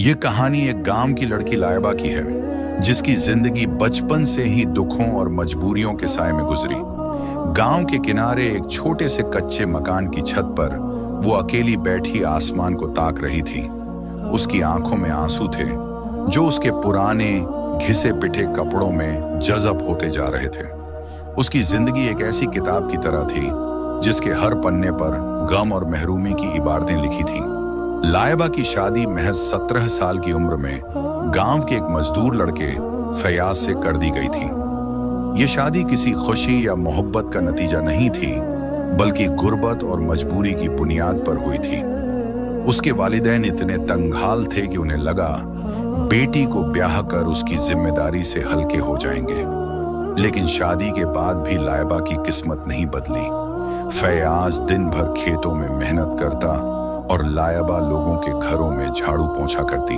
ये कहानी एक गांव की लड़की लाइबा की है, जिसकी जिंदगी बचपन से ही दुखों और मजबूरियों के साए में गुजरी। गांव के किनारे एक छोटे से कच्चे मकान की छत पर वो अकेली बैठी आसमान को ताक रही थी। उसकी आंखों में आंसू थे, जो उसके पुराने घिसे पिटे कपड़ों में जज़ब होते जा रहे थे। उसकी जिंदगी एक ऐसी किताब की तरह थी, जिसके हर पन्ने पर गम और महरूमी की इबारतें लिखी थीं। लाइबा की शादी महज 17 साल की उम्र में गांव के एक मजदूर लड़के फयाज से कर दी गई थी। ये शादी किसी खुशी या मोहब्बत का नतीजा नहीं थी, बल्कि गुर्बत और मजबूरी की बुनियाद पर हुई थी। उसके वालिदैन इतने तंगहाल थे कि उन्हें लगा बेटी को ब्याह कर उसकी जिम्मेदारी से हल्के हो जाएंगे। लेकिन शादी के बाद भी लाइबा की किस्मत नहीं बदली। फयाज दिन भर खेतों में मेहनत करता और लाइबा लोगों के घरों में झाड़ू पोंछा करती।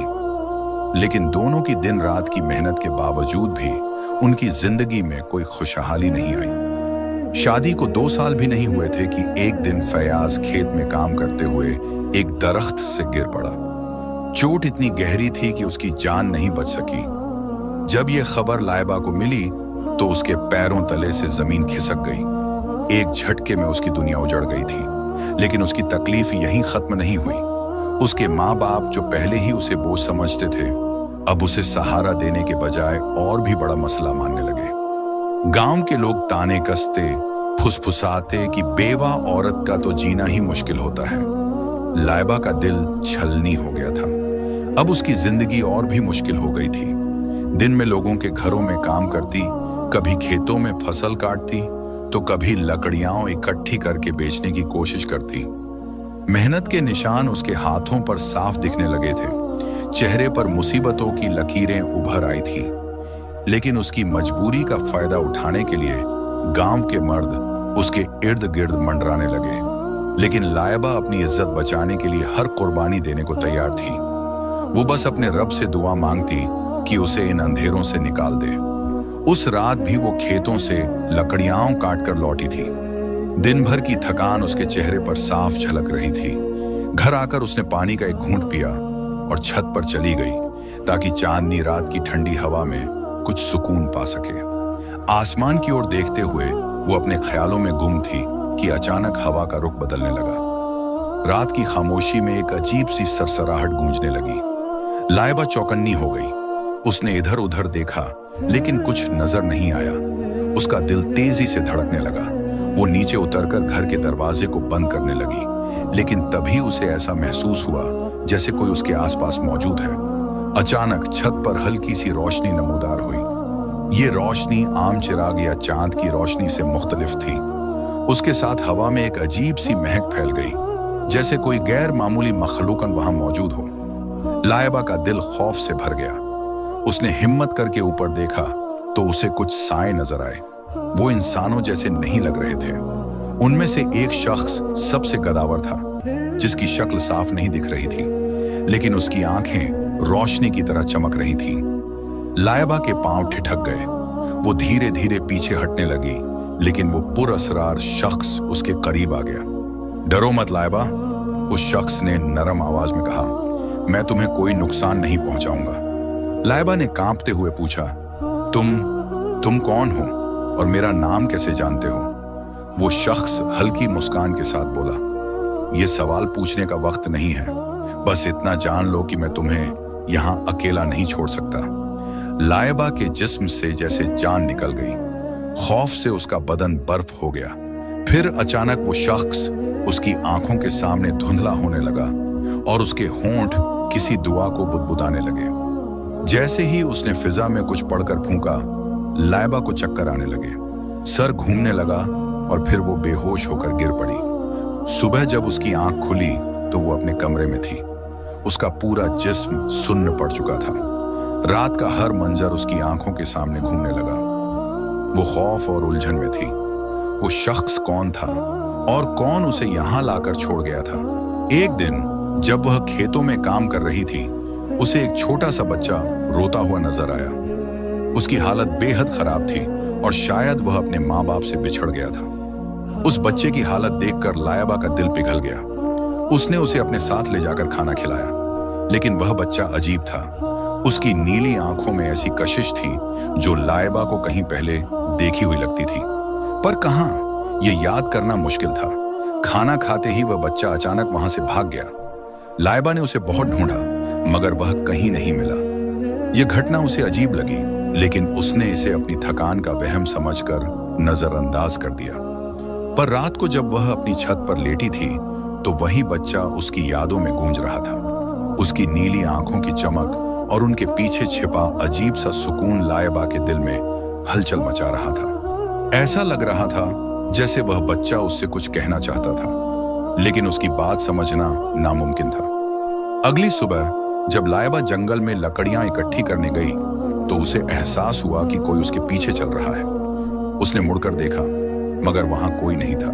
लेकिन दोनों की दिन रात की मेहनत के बावजूद भी उनकी जिंदगी में कोई खुशहाली नहीं आई। शादी को 2 साल भी नहीं हुए थे कि एक दिन फयाज खेत में काम करते हुए एक दरख्त से गिर पड़ा। चोट इतनी गहरी थी कि उसकी जान नहीं बच सकी। जब यह खबर लाइबा को मिली तो उसके पैरों तले से जमीन खिसक गई। एक झटके में उसकी दुनिया उजड़ गई थी। लेकिन उसकी तकलीफ यहीं खत्म नहीं हुई। उसके माँ बाप, जो पहले ही उसे बोझ समझते थे, अब उसे सहारा देने के बजाय और भी बड़ा मसला मानने लगे। गांव के लोग ताने कसते, फुसफुसाते कि बेवा औरत का तो जीना ही मुश्किल होता है। लाइबा का दिल छलनी हो गया था। अब उसकी जिंदगी और भी मुश्किल हो गई थी। दिन में लोगों के घरों में काम करती, कभी खेतों में फसल काटती, तो कभी लकड़ियां इकट्ठी करके बेचने की कोशिश करती। मेहनत के निशान उसके हाथों पर साफ दिखने लगे थे। चेहरे पर मुसीबतों की लकीरें उभर आई थीं। लेकिन उसकी मजबूरी का फायदा उठाने के लिए गांव के मर्द उसके इर्द गिर्द मंडराने लगे। लेकिन लाइबा अपनी इज्जत बचाने के लिए हर कुर्बानी देने को तैयार थी। वो बस अपने रब से दुआ मांगती कि उसे इन अंधेरों से निकाल दे। उस रात भी वो खेतों से लकड़ियां काट कर लौटी थी। दिन भर की थकान उसके चेहरे पर साफ झलक रही थी। घर आकर उसने पानी का एक घूंट पिया और छत पर चली गई, ताकि चांदनी रात की ठंडी हवा में कुछ सुकून पा सके। आसमान की ओर देखते हुए वो अपने ख्यालों में गुम थी कि अचानक हवा का रुख बदलने लगा। रात की खामोशी में एक अजीब सी सरसराहट गूंजने लगी। लाइबा चौकन्नी हो गई। उसने इधर उधर देखा, लेकिन कुछ नजर नहीं आया। उसका दिल तेजी से धड़कने लगा। वो नीचे उतरकर घर के दरवाजे को बंद करने लगी। लेकिन तभी उसे ऐसा महसूस हुआ जैसे कोई उसके आसपास मौजूद है। अचानक छत पर हल्की सी रोशनी नमूदार हुई। ये रोशनी आम चिराग या चांद की रोशनी से मुख्तलिफ थी। उसके साथ हवा में एक अजीब सी महक फैल गई, जैसे कोई गैर मामूली मखलूकन वहां मौजूद हो। लाइबा का दिल खौफ से भर गया। उसने हिम्मत करके ऊपर देखा तो उसे कुछ साए नजर आए। वो इंसानों जैसे नहीं लग रहे थे। उनमें से एक शख्स सबसे गदावर था, जिसकी शक्ल साफ नहीं दिख रही थी, लेकिन उसकी आंखें रोशनी की तरह चमक रही थीं। लाइबा के पांव ठिठक गए। वो धीरे धीरे पीछे हटने लगी, लेकिन वो पुरअसरार शख्स उसके करीब आ गया। डरो मत लाइबा, उस शख्स ने नरम आवाज में कहा। मैं तुम्हें कोई नुकसान नहीं पहुंचाऊंगा। लाइबा ने कांपते हुए पूछा, तुम कौन हो और मेरा नाम कैसे जानते हो? वो शख्स हल्की मुस्कान के साथ बोला, ये सवाल पूछने का वक्त नहीं है। बस इतना जान लो कि मैं तुम्हें यहां अकेला नहीं छोड़ सकता। लाइबा के जिस्म से जैसे जान निकल गई। खौफ से उसका बदन बर्फ हो गया। फिर अचानक वो शख्स उसकी आंखों के सामने धुंधला होने लगा और उसके होंठ किसी दुआ को बुदबुदाने लगे। जैसे ही उसने फिजा में कुछ पढ़कर फूंका, लाइबा को चक्कर आने लगे। सर घूमने लगा और फिर वो बेहोश होकर गिर पड़ी। सुबह जब उसकी आंख खुली तो वो अपने कमरे में थी। उसका पूरा जिस्म सुन्न पड़ चुका था। रात का हर मंजर उसकी आंखों के सामने घूमने लगा। वो खौफ और उलझन में थी। वो शख्स कौन था और कौन उसे यहां लाकर छोड़ गया था? एक दिन जब वह खेतों में काम कर रही थी, उसे एक छोटा सा बच्चा रोता हुआ नजर आया। उसकी हालत बेहद खराब थी और शायद वह अपने माँ बाप से बिछड़ गया था। उस बच्चे की हालत देखकर लाइबा का दिल पिघल गया। उसने उसे अपने साथ ले जाकर खाना खिलाया। लेकिन वह बच्चा अजीब था। उसकी नीली आंखों में ऐसी कशिश थी जो लाइबा को कहीं पहले देखी हुई लगती थी, पर कहां, ये याद करना मुश्किल था। खाना खाते ही वह बच्चा अचानक वहां से भाग गया। लाइबा ने उसे बहुत ढूंढा, मगर वह कहीं नहीं मिला। यह घटना उसे अजीब लगी, लेकिन उसने इसे अपनी थकान का वहम समझकर नजरअंदाज कर दिया। पर रात को जब वह अपनी छत पर लेटी थी, तो वही बच्चा उसकी यादों में गूंज रहा था। उसकी नीली आंखों की चमक और उनके पीछे छिपा अजीब सा सुकून लाइबा के दिल में हलचल मचा रहा था। ऐसा लग रहा था जैसे वह बच्चा उससे कुछ कहना चाहता था, लेकिन उसकी बात समझना नामुमकिन था। अगली सुबह जब लाइबा जंगल में लकड़ियां इकट्ठी करने गई, तो उसे एहसास हुआ कि कोई उसके पीछे चल रहा है। उसने मुड़कर देखा, मगर वहां कोई नहीं था,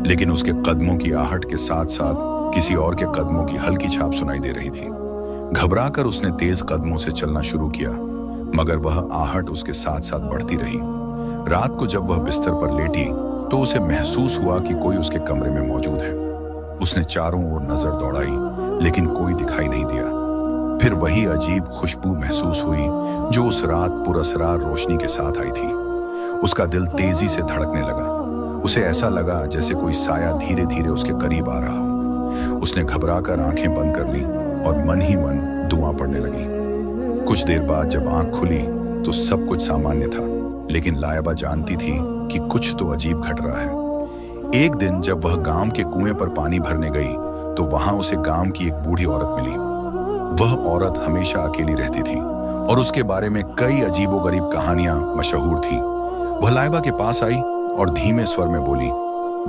लेकिन उसके कदमों की आहट के साथ साथ किसी और के कदमों की हल्की छाप सुनाई दे रही थी। घबराकर उसने तेज कदमों से चलना शुरू किया, मगर वह आहट उसके साथ साथ बढ़ती रही। रात को जब वह बिस्तर पर लेटी, तो उसे महसूस हुआ कि कोई उसके कमरे में मौजूद है। उसने चारों ओर नजर दौड़ाई, लेकिन कोई दिखाई नहीं दिया। फिर वही अजीब खुशबू महसूस हुई जो उस रात पुरअसरार रोशनी के साथ आई थी। उसका दिल तेजी से धड़कने लगा। उसे ऐसा लगा जैसे कोई साया धीरे धीरे उसके करीब आ रहा हो। उसने घबराकर आंखें बंद कर ली और मन ही मन दुआ पड़ने लगी। कुछ देर बाद जब आंख खुली तो सब कुछ सामान्य था, लेकिन लाइबा जानती थी कि कुछ तो अजीब घट रहा है। एक दिन जब वह गांव के कुएं पर पानी भरने गई, तो वहां उसे गांव की एक बूढ़ी औरत मिली। वह औरत हमेशा अकेली रहती थी और उसके बारे में कई अजीबोगरीब कहानियां मशहूर थीं। वह लाइबा के पास आई और धीमे स्वर में बोली,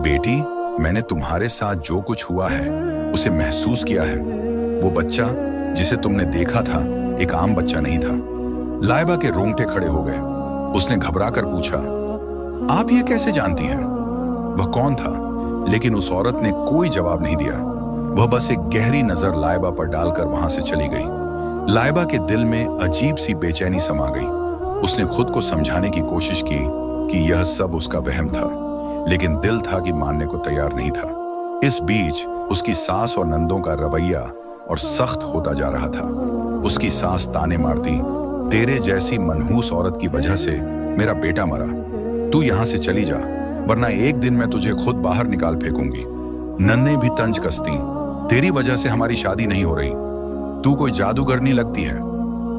बेटी, मैंने तुम्हारे साथ जो कुछ हुआ है उसे महसूस किया है। वो बच्चा जिसे तुमने देखा था एक आम बच्चा नहीं था। लाइबा के रोंगटे खड़े हो गए। उसने घबराकर पूछा, आप ये कैसे जानती हैं? वह कौन था? लेकिन उस औरत ने कोई जवाब नहीं दिया। वह बस एक गहरी नजर लाइबा पर डालकर वहां से चली गई। लाइबा के दिल में अजीब सी बेचैनी समा गई। उसने खुद को समझाने की कोशिश की कि यह सब उसका वहम था, लेकिन दिल था कि मानने को तैयार नहीं था। इस बीच उसकी सास और नंदों का रवैया और सख्त होता जा रहा था। उसकी सास ताने मारती, तेरे जैसी मनहूस औरत की वजह से मेरा बेटा मरा। तू यहां से चली जा, वरना एक दिन मैं तुझे खुद बाहर निकाल फेंकूंगी। नन्ने भी तंज कसती, तेरी वजह से हमारी शादी नहीं हो रही। तू कोई जादूगरनी लगती है।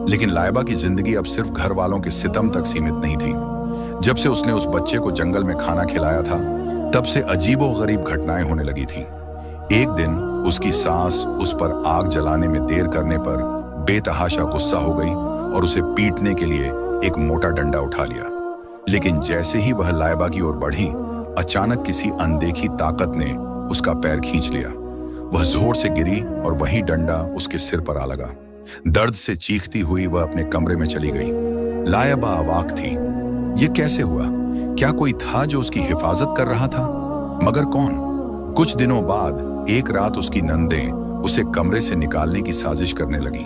लेकिन लाइबा की जिंदगी अब सिर्फ घर वालों के सितम तक सीमित नहीं थी। जब से उसने उस बच्चे को जंगल में खाना खिलाया था, तब से अजीबोगरीब घटनाएं होने लगी थीं। एक दिन उसकी सास उस पर आग जलाने में देर करने पर बेतहाशा गुस्सा हो गई और उसे पीटने के लिए एक मोटा डंडा उठा लिया। लेकिन जैसे ही वह लाइबा की ओर बढ़ी, अचानक किसी अनदेखी ताकत ने उसका पैर खींच लिया। वह जोर से गिरी और वही डंडा उसके सिर पर आ लगा। दर्द से चीखती हुई वह अपने कमरे में चली गई। लाइबा अवाक थी। ये कैसे हुआ? क्या कोई था जो उसकी हिफाजत कर रहा था? मगर कौन? कुछ दिनों बाद एक रात उसकी नंदें उसे कमरे से निकालने की साजिश करने लगी।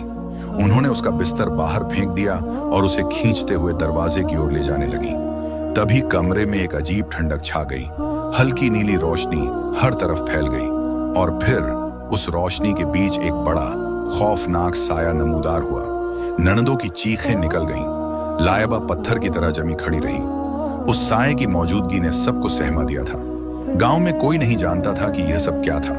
उन्होंने उसका बिस्तर बाहर फेंक दिया और उसे खींचते हुए दरवाजे की ओर ले जाने लगी। तभी कमरे में एक अजीब ठंडक छा गई। हल्की नीली रोशनी हर तरफ फैल गई और फिर उस रोशनी के बीच एक बड़ा खौफनाक साया नमूदार हुआ। ननदों की चीखें निकल गईं। लाइबा पत्थर की तरह जमी खड़ी रही। उस साए की मौजूदगी ने सबको सहमा दिया था। गांव में कोई नहीं जानता था कि यह सब क्या था।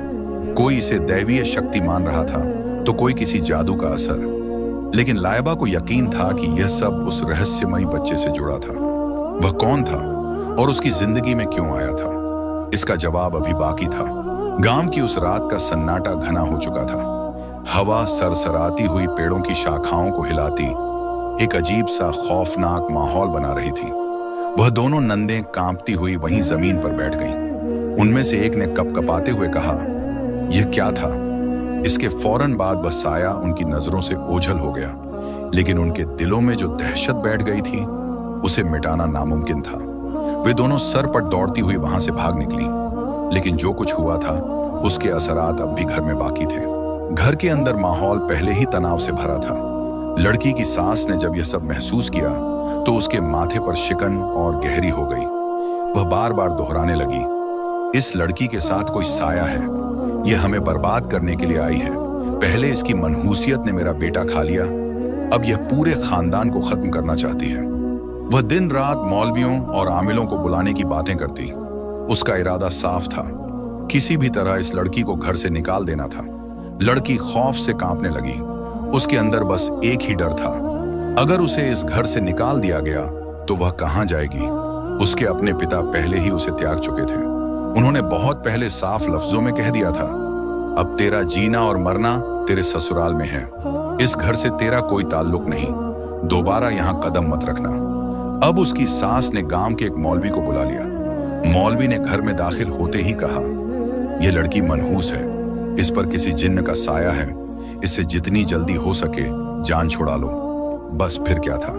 कोई इसे दैवीय शक्ति मान रहा था, तो कोई किसी जादू का असर। लेकिन लाइबा को यकीन था कि यह सब उस रहस्यमयी बच्चे से जुड़ा था। वह कौन था और उसकी जिंदगी में क्यों आया था? इसका जवाब अभी बाकी था। गांव की उस रात का सन्नाटा घना हो चुका था। हवा सरसराती हुई पेड़ों की शाखाओं को हिलाती एक अजीब सा खौफनाक माहौल बना रही थी। वह दोनों नंदें कांपती हुई वहीं जमीन पर बैठ गईं। उनमें से एक ने कपकपाते हुए कहा, यह क्या था? इसके फौरन बाद वह साया उनकी नजरों से ओझल हो गया, लेकिन उनके दिलों में जो दहशत बैठ गई थी उसे मिटाना नामुमकिन था। वे दोनों सरपट दौड़ती हुई वहां से भाग निकली, लेकिन जो कुछ हुआ था उसके असरात अब भी घर में बाकी थे। घर के अंदर माहौल पहले ही तनाव से भरा था। लड़की की सास ने जब यह सब महसूस किया तो उसके माथे पर शिकन और गहरी हो गई। वह बार बार दोहराने लगी, इस लड़की के साथ कोई साया है, यह हमें बर्बाद करने के लिए आई है। पहले इसकी मनहूसियत ने मेरा बेटा खा लिया, अब यह पूरे खानदान को खत्म करना चाहती है। वह दिन रात मौलवियों और आमिलों को बुलाने की बातें करती। उसका इरादा साफ था, किसी भी तरह इस लड़की को घर से निकाल देना था। लड़की खौफ से कांपने लगी। उसके अंदर बस एक ही डर था, अगर उसे इस घर से निकाल दिया गया तो वह कहां जाएगी। उसके अपने पिता पहले ही उसे त्याग चुके थे। उन्होंने बहुत पहले साफ लफ्जों में कह दिया था, अब तेरा जीना और मरना तेरे ससुराल में है, इस घर से तेरा कोई ताल्लुक नहीं, दोबारा यहां कदम मत रखना। अब उसकी सास ने गांव के एक मौलवी को बुला लिया। मौलवी ने घर में दाखिल होते ही कहा, यह लड़की मनहूस है, इस पर किसी जिन्न का साया है, इससे जितनी जल्दी हो सके जान छुड़ा लो। बस फिर क्या था,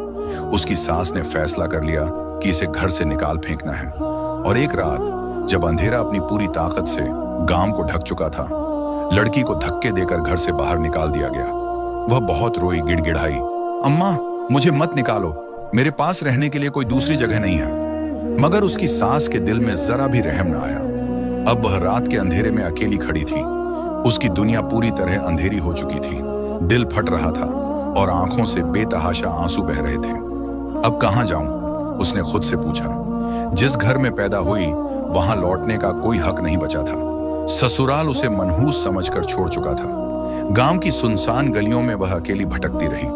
उसकी सास ने फैसला कर लिया कि इसे घर से निकाल फेंकना है। और एक रात जब अंधेरा अपनी पूरी ताकत से गांव को ढक चुका था, लड़की को धक्के देकर घर से बाहर निकाल दिया गया। वह बहुत रोई, गिड़गिड़ाई, अम्मा मुझे मत निकालो, मेरे पास रहने के लिए कोई दूसरी जगह नहीं है। मगर उसकी सास के दिल में जरा भी रहम न आया। अब वह रात के अंधेरे में अकेली खड़ी थी। उसकी दुनिया पूरी तरह अंधेरी हो चुकी थी। दिल फट रहा था और आंखों से बेतहाशा आंसू बह रहे थे। अब कहां जाऊं, उसने खुद से पूछा। जिस घर में पैदा हुई वहां लौटने का कोई हक नहीं बचा था। ससुराल उसे मनहूस समझकर छोड़ चुका था। गांव की सुनसान गलियों में वह अकेली भटकती रही।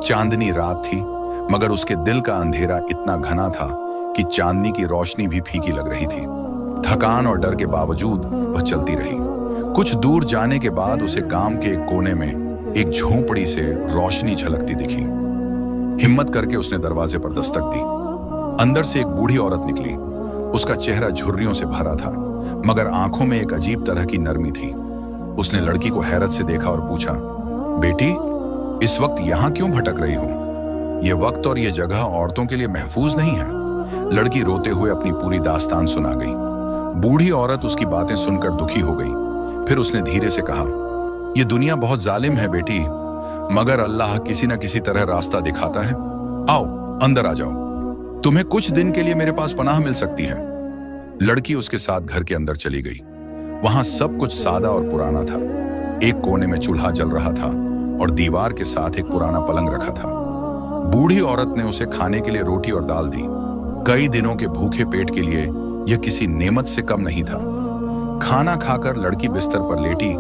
चांदनी रात थी, मगर उसके दिल का अंधेरा इतना घना था कि चांदनी की रोशनी भी फीकी लग रही थी। थकान और डर के बावजूद वह चलती रही। कुछ दूर जाने के बाद उसे गांव के एक कोने में एक झोंपड़ी से रोशनी झलकती दिखी। हिम्मत करके उसने दरवाजे पर दस्तक दी। अंदर से एक बूढ़ी औरत निकली। उसका चेहरा झुर्रियों से भरा था, मगर आंखों में एक अजीब तरह की नरमी थी। उसने लड़की को हैरत से देखा और पूछा, बेटी इस वक्त यहाँ क्यों भटक रही हो? यह वक्त और यह जगह औरतों के लिए महफूज नहीं है। लड़की रोते हुए अपनी पूरी दास्तान सुना गई। बूढ़ी औरत उसकी बातें सुनकर दुखी हो गई। फिर उसने धीरे से कहा, यह दुनिया बहुत जालिम है बेटी, मगर अल्लाह किसी न किसी तरह रास्ता दिखाता है। आओ अंदर आ जाओ, तुम्हें कुछ दिन के लिए मेरे पास पनाह मिल सकती है। लड़की उसके साथ घर के अंदर चली गई। वहां सब कुछ सादा और पुराना था। एक कोने में चूल्हा जल रहा था और दीवार के साथ एक पुराना पलंग रखा था। बूढ़ी औरत ने उसे खाने के लिए रोटी और दाल दी। कई दिनों के भूखे पेट के लिए यह किसी नेमत से कम नहीं था। खाना खाकर लड़की बिस्तर पर लेटी,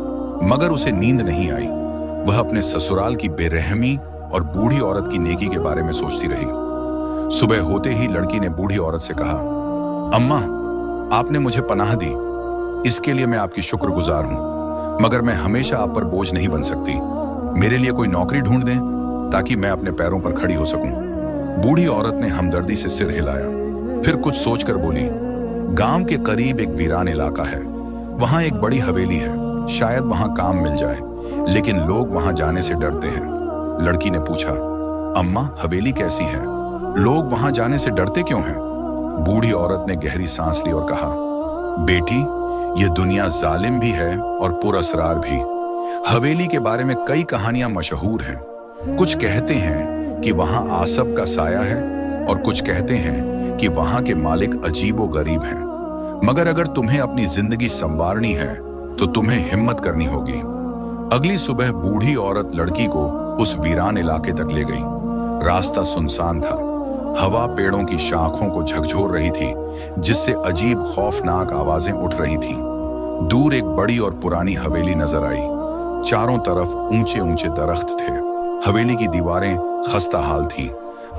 मगर उसे नींद नहीं आई। वह अपने ससुराल की बेरहमी और बूढ़ी औरत की नेकी के बारे में सोचती रही। सुबह होते ही लड़की ने बूढ़ी औरत से कहा, अम्मा आपने मुझे पनाह दी, इसके लिए मैं आपकी शुक्रगुजार हूं, मगर मैं हमेशा आप पर बोझ नहीं बन सकती। मेरे लिए कोई नौकरी ढूंढ दें ताकि मैं अपने पैरों पर खड़ी हो सकूं। बूढ़ी औरत ने हमदर्दी से सिर हिलाया, फिर कुछ सोचकर बोली, गांव के करीब एक वीरान इलाका है, वहां एक बड़ी हवेली है, शायद वहां काम मिल जाए, लेकिन लोग वहां जाने से डरते हैं। लड़की ने पूछा, अम्मा हवेली कैसी है, लोग वहां जाने से डरते क्यों हैं? बूढ़ी औरत ने गहरी सांस ली और कहा, बेटी ये दुनिया जालिम भी है और पुरअसरार भी। हवेली के बारे में कई कहानियां मशहूर हैं। कुछ कहते हैं कि वहां आसब का साया है और कुछ कहते हैं कि वहां के मालिक अजीबो गरीब हैं। मगर अगर तुम्हें अपनी जिंदगी संवारनी है तो तुम्हें हिम्मत करनी होगी। अगली सुबह बूढ़ी औरत लड़की को उस वीरान इलाके तक ले गई। रास्ता सुनसान था। हवा पेड़ों की शाखों को झकझोर रही थी, जिससे अजीब खौफनाक आवाजें उठ रही थीं। दूर एक बड़ी और पुरानी हवेली नजर आई। चारों तरफ ऊंचे ऊंचे दरख्त थे। हवेली की दीवारें खस्ता हाल थीं,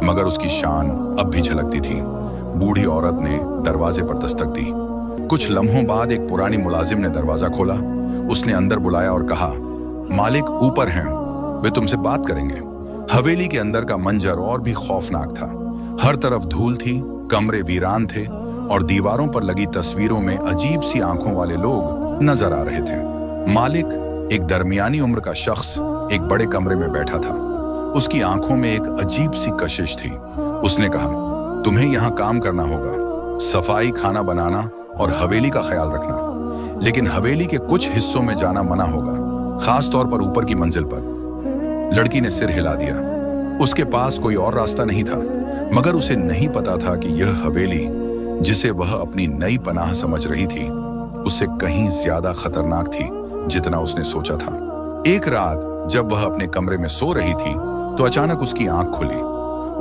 मगर उसकी शान अब भी झलकती थी। बूढ़ी औरत ने दरवाजे पर दस्तक दी। कुछ लम्हों बाद एक पुरानी मुलाजिम ने दरवाजा खोला। उसने अंदर बुलाया और कहा, मालिक ऊपर हैं, वे तुमसे बात करेंगे। हवेली के अंदर का मंजर और भी खौफनाक था। हर तरफ धूल थी, कमरे वीरान थे और दीवारों पर लगी तस्वीरों में अजीब सी आंखों वाले लोग नजर आ रहे थे। मालिक, एक दरमियानी उम्र का शख्स, एक बड़े कमरे में बैठा था। उसकी आंखों में एक अजीब सी कशिश थी। उसने कहा, तुम्हें यहाँ काम करना होगा, सफाई, खाना बनाना और हवेली का ख्याल रखना, लेकिन हवेली के कुछ हिस्सों में जाना मना होगा, खास तौर पर ऊपर की मंजिल पर। लड़की ने सिर हिला दिया। उसके पास कोई और रास्ता नहीं था, मगर उसे नहीं पता था कि यह हवेली, जिसे वह अपनी नई पनाह समझ रही थी, उससे कहीं ज्यादा खतरनाक थी जितना उसने सोचा था। एक रात जब वह अपने कमरे में सो रही थी तो अचानक उसकी आंख खुली।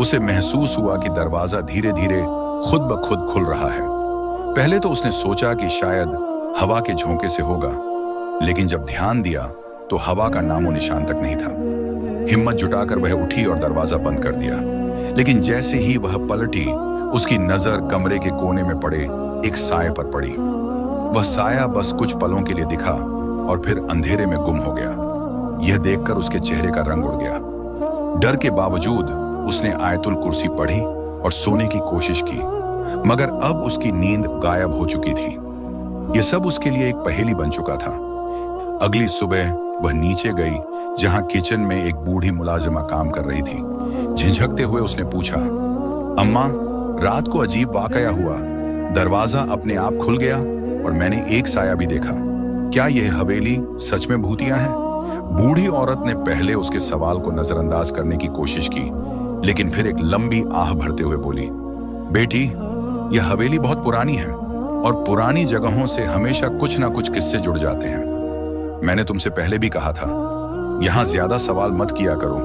उसे महसूस हुआ कि दरवाजा धीरे धीरे खुद ब खुद खुल रहा है। पहले तो उसने सोचा कि शायद हवा के झोंके से होगा, लेकिन जब ध्यान दिया तो हवा का नामो निशान तक नहीं था। हिम्मत जुटाकर वह उठी और दरवाजा बंद कर दिया, लेकिन जैसे ही वह पलटी उसकी नजर कमरे के कोने में पड़े एक साए पर पड़ी। वह साया बस कुछ पलों के लिए दिखा और फिर अंधेरे में गुम हो गया। यह देखकर उसके चेहरे का रंग उड़ गया। डर के बावजूद उसने आयतुल कुर्सी पढ़ी और सोने की कोशिश की, मगर अब उसकी नींद गायब हो चुकी थी। यह सब उसके लिए एक पहेली बन चुका था। अगली सुबह वह नीचे गई जहां किचन में एक बूढ़ी मुलाजिमा काम कर रही थी। झिझकते हुए उसने पूछा, अम्मा, रात को अजीब वाकया हुआ। दरवाजा अपने आप खुल गया और मैंने एक साया भी देखा। क्या यह हवेली सच में भूतिया है? बूढ़ी औरत ने पहले उसके सवाल को नजरअंदाज करने की कोशिश की, लेकिन फिर एक लंबी आह भरते हुए बोली, बेटी, यह हवेली बहुत पुरानी है और पुरानी जगहों से हमेशा कुछ ना कुछ किस्से जुड़ जाते हैं। मैंने तुमसे पहले भी कहा था, यहां ज्यादा सवाल मत किया करो,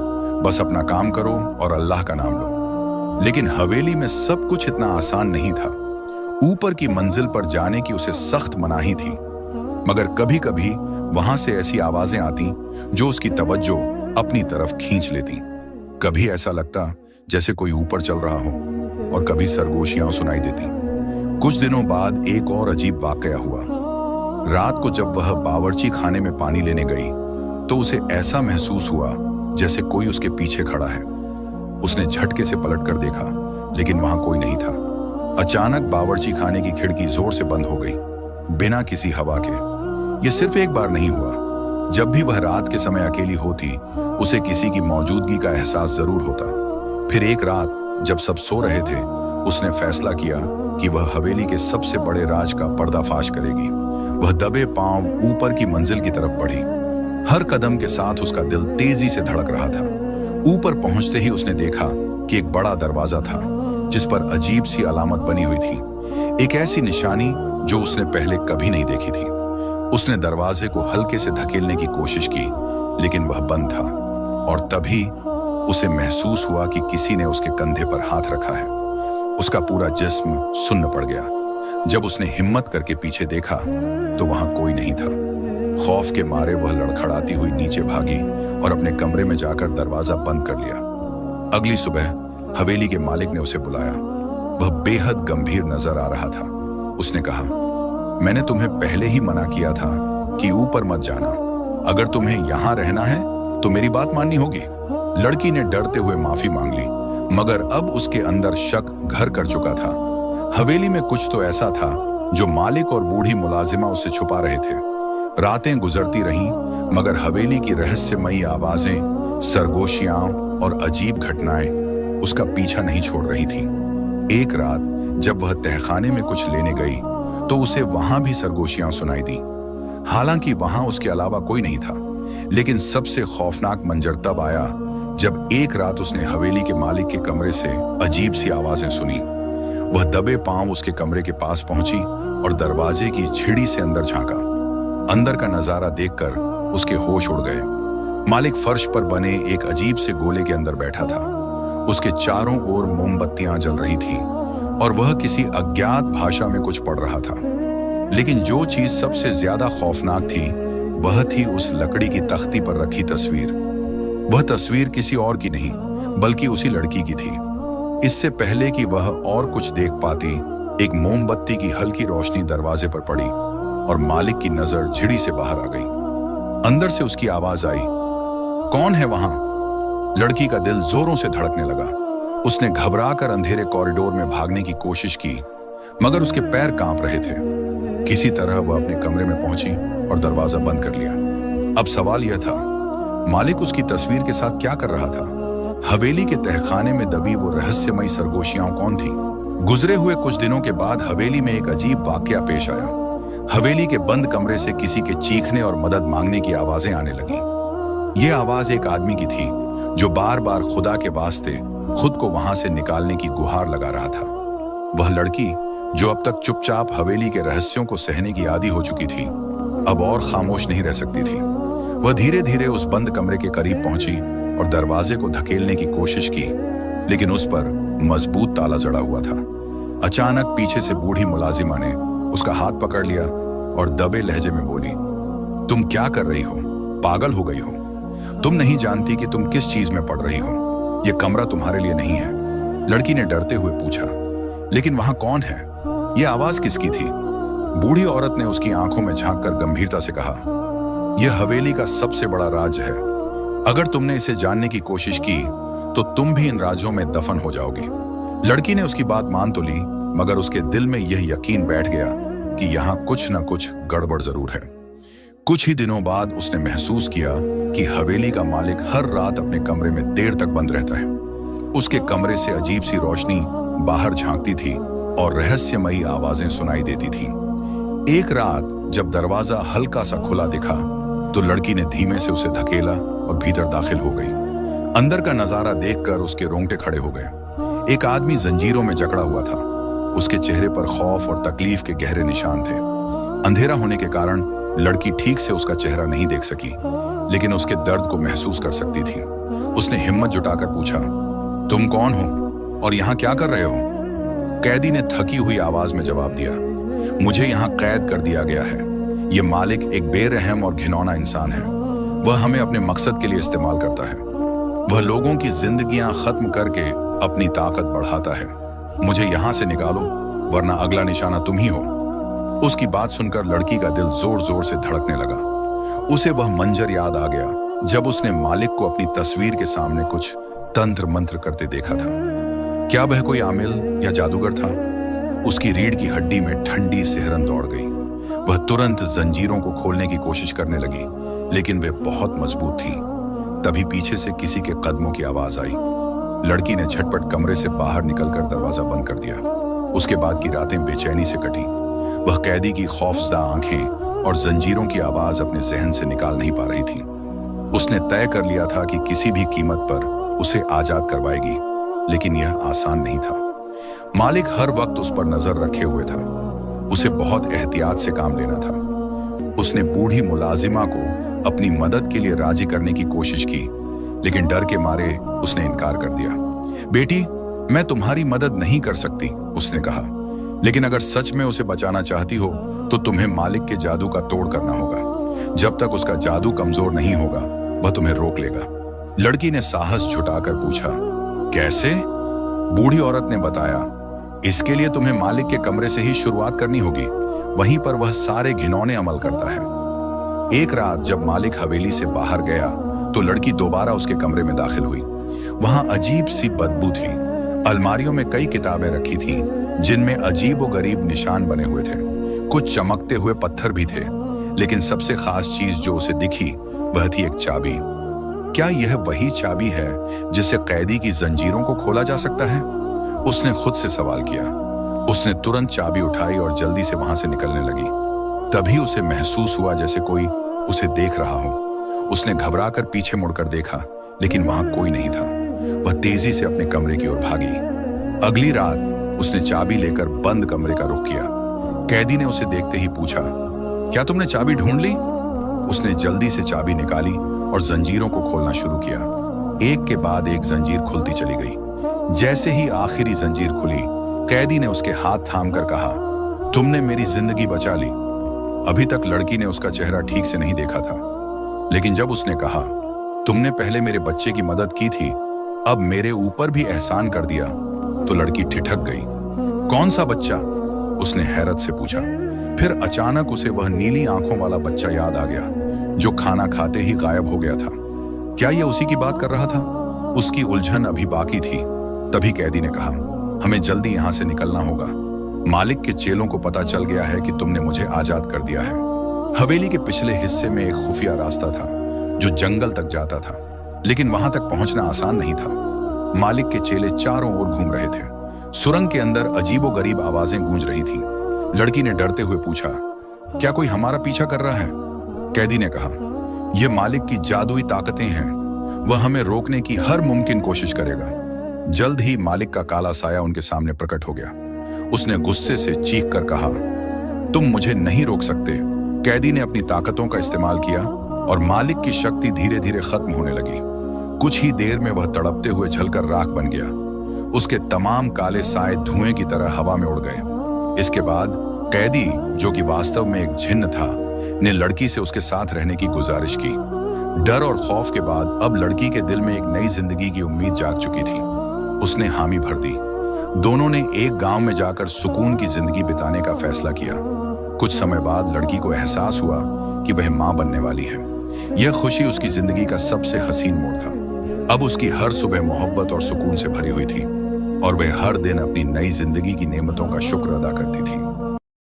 बस अपना काम करो और अल्लाह का नाम लो। लेकिन हवेली में सब कुछ इतना आसान नहीं था। ऊपर की मंजिल पर जाने की उसे सख्त मनाही थी, मगर कभी कभी वहां से ऐसी आवाजें आती जो उसकी तवज्जो अपनी तरफ खींच लेती। कभी ऐसा लगता जैसे कोई ऊपर चल रहा हो और कभी सरगोशियां सुनाई देती। कुछ दिनों बाद एक और अजीब वाकया हुआ। रात को जब वह बावर्ची खाने में पानी लेने गई तो उसे ऐसा महसूस हुआ जैसे कोई उसके पीछे खड़ा है। उसने झटके से पलटकर देखा, लेकिन वहां कोई नहीं था। अचानक बावर्ची खाने की खिड़की जोर से बंद हो गई, बिना किसी हवा के। यह सिर्फ एक बार नहीं हुआ। जब भी वह रात के समय अकेली होती, उसे किसी की मौजूदगी का एहसास जरूर होता। फिर एक रात जब सब सो रहे थे, उसने फैसला किया कि वह हवेली के सबसे बड़े राज का पर्दाफाश करेगी। वह दबे पांव ऊपर की मंजिल की तरफ बढ़ी। हर कदम के साथ उसका दिल तेजी से धड़क रहा था। ऊपर पहुंचते ही उसने देखा कि एक बड़ा दरवाजा था जिस पर अजीब सी अलामत बनी हुई थी, एक ऐसी निशानी जो उसने पहले कभी नहीं देखी थी। उसने दरवाजे को हल्के से धकेलने की कोशिश की, लेकिन वह बंद था। और तभी उसे महसूस हुआ कि किसी ने उसके कंधे पर हाथ रखा है। उसका पूरा जिस्म सुन्न पड़ गया। जब उसने हिम्मत करके पीछे देखा तो वहां कोई नहीं था। खौफ के मारे वह लड़खड़ाती हुई नीचे भागी और अपने कमरे में जाकर दरवाजा बंद कर लिया। अगली सुबह हवेली के मालिक ने उसे बुलाया। वह बेहद गंभीर नजर आ रहा था। उसने कहा, मैंने तुम्हें पहले ही मना किया था कि ऊपर मत जाना। अगर तुम्हें यहां रहना है तो मेरी बात माननी होगी। लड़की ने डरते हुए माफी मांग ली, मगर अब उसके अंदर शक घर कर चुका था। हवेली में कुछ तो ऐसा था जो मालिक और बूढ़ी मुलाजिमा उससे छुपा रहे थे। रातें गुजरती रहीं, मगर हवेली की रहस्यमयी आवाजें, सरगोशियां और अजीब घटनाएं उसका पीछा नहीं छोड़ रही थीं। एक रात जब वह तहखाने में कुछ लेने गई तो उसे वहां भी सरगोशियां सुनाई दी। हालांकि वहां उसके अलावा कोई नहीं था, लेकिन सबसे खौफनाक मंजर तब आया जब एक रात उसने हवेली के मालिक के कमरे से अजीब सी आवाजें सुनी। वह दबे पांव उसके कमरे के पास पहुंची और दरवाजे की झिड़ी से अंदर झांका। अंदर का नजारा देखकर उसके होश उड़ गए। मालिक फर्श पर बने एक अजीब से गोले के अंदर बैठा था। उसके चारों ओर मोमबत्तियां जल रही थीं और वह किसी अज्ञात भाषा में कुछ पढ़ रहा था। लेकिन जो चीज सबसे ज्यादा खौफनाक थी वह थी उस लकड़ी की तख्ती पर रखी तस्वीर। वह तस्वीर किसी और की नहीं बल्कि उसी लड़की की थी। इससे पहले कि वह और कुछ देख पाती, एक मोमबत्ती की हल्की रोशनी दरवाजे पर पड़ी और मालिक की नजर झिड़ी से बाहर आ गई। अंदर से उसकी आवाज आई, कौन है वहां? लड़की का दिल जोरों से धड़कने लगा। उसने घबराकर अंधेरे कॉरिडोर में भागने की कोशिश की, मगर उसके पैर कांप रहे थे। किसी तरह वह अपने कमरे में पहुंची और दरवाजा बंद कर लिया। अब सवाल यह था, मालिक उसकी तस्वीर के साथ क्या कर रहा था? हवेली के तहखाने में दबी वो रहस्यमयी सरगोशियां कौन थीं? गुजरे हुए कुछ दिनों के बाद हवेली में एक अजीब वाकया पेश आया। हवेली के बंद कमरे से किसी के चीखने और मदद मांगने की आवाजें आने लगीं। यह आवाज एक आदमी की थी जो बार बार खुदा के वास्ते खुद को वहां से निकालने की गुहार लगा रहा था। वह लड़की जो अब तक चुपचाप हवेली के रहस्यों को सहने की आदी हो चुकी थी, अब और खामोश नहीं रह सकती थी। वह धीरे धीरे उस बंद कमरे के करीब पहुंची और दरवाजे को धकेलने की कोशिश की, लेकिन उस पर मजबूत ताला जड़ा हुआ था। अचानक पीछे से बूढ़ी मुलाजिमा ने उसका हाथ पकड़ लिया और दबे लहजे में बोली, तुम क्या कर रही हो? पागल हो गई हो? तुम नहीं जानती कि तुम किस चीज में पड़ रही हो? यह कमरा तुम्हारे लिए नहीं है। लड़की ने डरते हुए पूछा, लेकिन वहां कौन है? यह आवाज किसकी थी? बूढ़ी औरत ने उसकी आंखों में झांककर गंभीरता से कहा, यह हवेली का सबसे बड़ा राज है। अगर तुमने इसे जानने की कोशिश की तो तुम भी इन राजों में दफन हो जाओगी। लड़की ने उसकी बात मान तो ली, मगर उसके दिल में यह यकीन बैठ गया कि यहाँ कुछ न कुछ गड़बड़ जरूर है। कुछ ही दिनों बाद उसने महसूस किया कि हवेली का मालिक हर रात अपने कमरे में देर तक बंद रहता है। उसके कमरे से अजीब सी रोशनी बाहर झांकती थी और रहस्यमयी आवाजें सुनाई देती थीं। एक रात जब दरवाजा हल्का सा खुला दिखा तो लड़की ने धीमे से उसे धकेला और भीतर दाखिल हो गई। अंदर का नजारा देखकर उसके रोंगटे खड़े हो गए। एक आदमी जंजीरों में जकड़ा हुआ था। उसके चेहरे पर खौफ और तकलीफ के गहरे निशान थे। अंधेरा होने के कारण लड़की ठीक से उसका चेहरा नहीं देख सकी, लेकिन उसके दर्द को महसूस कर सकती थी। उसने हिम्मत जुटाकर पूछा, तुम कौन हो और यहाँ क्या कर रहे हो? कैदी ने थकी हुई आवाज में जवाब दिया, मुझे यहाँ कैद कर दिया गया है। ये मालिक एक बेरहम और घिनौना इंसान है। वह हमें अपने मकसद के लिए इस्तेमाल करता है। वह लोगों की जिंदगियां खत्म करके अपनी ताकत बढ़ाता है। मुझे यहाँ से निकालो, वरना अगला निशाना तुम ही हो। उसकी बात सुनकर लड़की का दिल जोर जोर से धड़कने लगा। उसे वह मंजर याद आ गया जब उसने मालिक को अपनी तस्वीर के सामने कुछ तंत्र मंत्र करते देखा था। क्या वह कोई आमिल या जादूगर था? उसकी रीढ़ की हड्डी में ठंडी सिहरन दौड़ गई। वह तुरंत जंजीरों को खोलने की कोशिश करने लगी, लेकिन वे बहुत मजबूत थीं। तभी पीछे से किसी के कदमों की आवाज आई। लड़की ने झटपट कमरे से बाहर निकलकर दरवाजा बंद कर दिया। उसके बाद की रातें बेचैनी से कटी। वह कैदी की खौफजदा आंखें और जंजीरों की आवाज अपने जहन से निकाल नहीं पा रही थी। उसने तय कर लिया था कि किसी भी कीमत पर उसे आजाद करवाएगी, लेकिन यह आसान नहीं था। मालिक हर वक्त उस पर नजर रखे हुए था। उसे बहुत एहतियात से काम लेना था। उसने बूढ़ी मुलाजिमा को अपनी मदद के लिए राजी करने की कोशिश की, लेकिन डर के मारे उसने इनकार कर दिया। बेटी, मैं तुम्हारी मदद नहीं कर सकती, उसने कहा, लेकिन अगर सच में उसे बचाना चाहती हो तो तुम्हें मालिक के जादू का तोड़ करना होगा। जब तक उसका जादू कमजोर नहीं होगा, वह तुम्हें रोक लेगा। लड़की ने साहस जुटाकर पूछा, कैसे? बूढ़ी औरत ने बताया, इसके लिए तुम्हें मालिक के कमरे से ही शुरुआत करनी होगी। वहीं पर वह सारे घिनौने अमल करता है। एक रात जब मालिक हवेली से बाहर गया तो लड़की दोबारा उसके कमरे में दाखिल हुई। वहां अजीब सी बदबू थी। अलमारियों में कई किताबें रखी थीं, जिनमें अजीब व गरीब निशान बने हुए थे। कुछ चमकते हुए पत्थर भी थे, लेकिन सबसे खास चीज जो उसे दिखी वह थी एक चाबी। क्या यह वही चाबी है जिससे कैदी की जंजीरों को खोला जा सकता है? उसने खुद से सवाल किया। उसने तुरंत चाबी उठाई और जल्दी से वहां से निकलने लगी। तभी उसे महसूस हुआ जैसे कोई उसे देख रहा हो। उसने घबराकर पीछे मुड़कर देखा, लेकिन वहां कोई नहीं था। वह तेजी से अपने कमरे की ओर भागी। अगली रात उसने चाबी लेकर बंद कमरे का रुख किया। कैदी ने उसे देखते ही पूछा, क्या तुमने चाबी ढूंढ ली? उसने जल्दी से चाबी निकाली और जंजीरों को खोलना शुरू किया। एक के बाद एक जंजीर खुलती चली गई। जैसे ही आखिरी जंजीर खुली, कैदी ने उसके हाथ थामकर कहा, तुमने मेरी जिंदगी बचा ली। अभी तक लड़की ने उसका चेहरा ठीक से नहीं देखा था, लेकिन जब उसने कहा, तुमने पहले मेरे बच्चे की मदद की थी, अब मेरे ऊपर भी एहसान कर दिया, तो लड़की ठिठक गई। कौन सा बच्चा? उसने हैरत से पूछा। फिर अचानक उसे वह नीली आंखों वाला बच्चा याद आ गया जो खाना खाते ही गायब हो गया था। क्या यह उसी की बात कर रहा था? उसकी उलझन अभी बाकी थी। तभी कैदी ने कहा, हमें जल्दी यहां से निकलना होगा। मालिक के चेलों को पता चल गया है कि तुमने मुझे आजाद कर दिया है। हवेली के पिछले हिस्से में एक खुफिया रास्ता था जो जंगल तक जाता था, लेकिन वहां तक पहुंचना आसान नहीं था। मालिक के चेले चारों ओर घूम रहे थे। सुरंग के अंदर अजीबोगरीब आवाजें गूंज रही थीं। लड़की ने डरते हुए पूछा, क्या कोई हमारा पीछा कर रहा है? कैदी ने कहा, यह मालिक की जादुई ताकतें हैं। वह हमें रोकने की हर मुमकिन कोशिश करेगा। जल्द ही मालिक का काला साया उनके सामने प्रकट हो गया। उसने गुस्से से चीख कर कहा, तुम मुझे नहीं रोक सकते। कैदी ने अपनी ताकतों का इस्तेमाल किया और मालिक की शक्ति धीरे धीरे खत्म होने लगी। कुछ ही देर में वह तड़पते हुए जलकर राख बन गया। उसके तमाम काले साए धुएं की तरह हवा में उड़ गए। इसके बाद कैदी, जो कि वास्तव में एक जिन्न था, ने लड़की से उसके साथ रहने की गुजारिश की। डर और खौफ के बाद अब लड़की के दिल में एक नई जिंदगी की उम्मीद जाग चुकी थी। उसने हामी भर दी। दोनों ने एक गांव में जाकर सुकून की जिंदगी बिताने का फैसला किया। कुछ समय बाद लड़की को एहसास हुआ कि वह मां बनने वाली है। यह खुशी उसकी जिंदगी का सबसे हसीन मोड़ था। अब उसकी हर सुबह मोहब्बत और सुकून से भरी हुई थी और वह हर दिन अपनी नई जिंदगी की नेमतों का शुक्र अदा करती थी।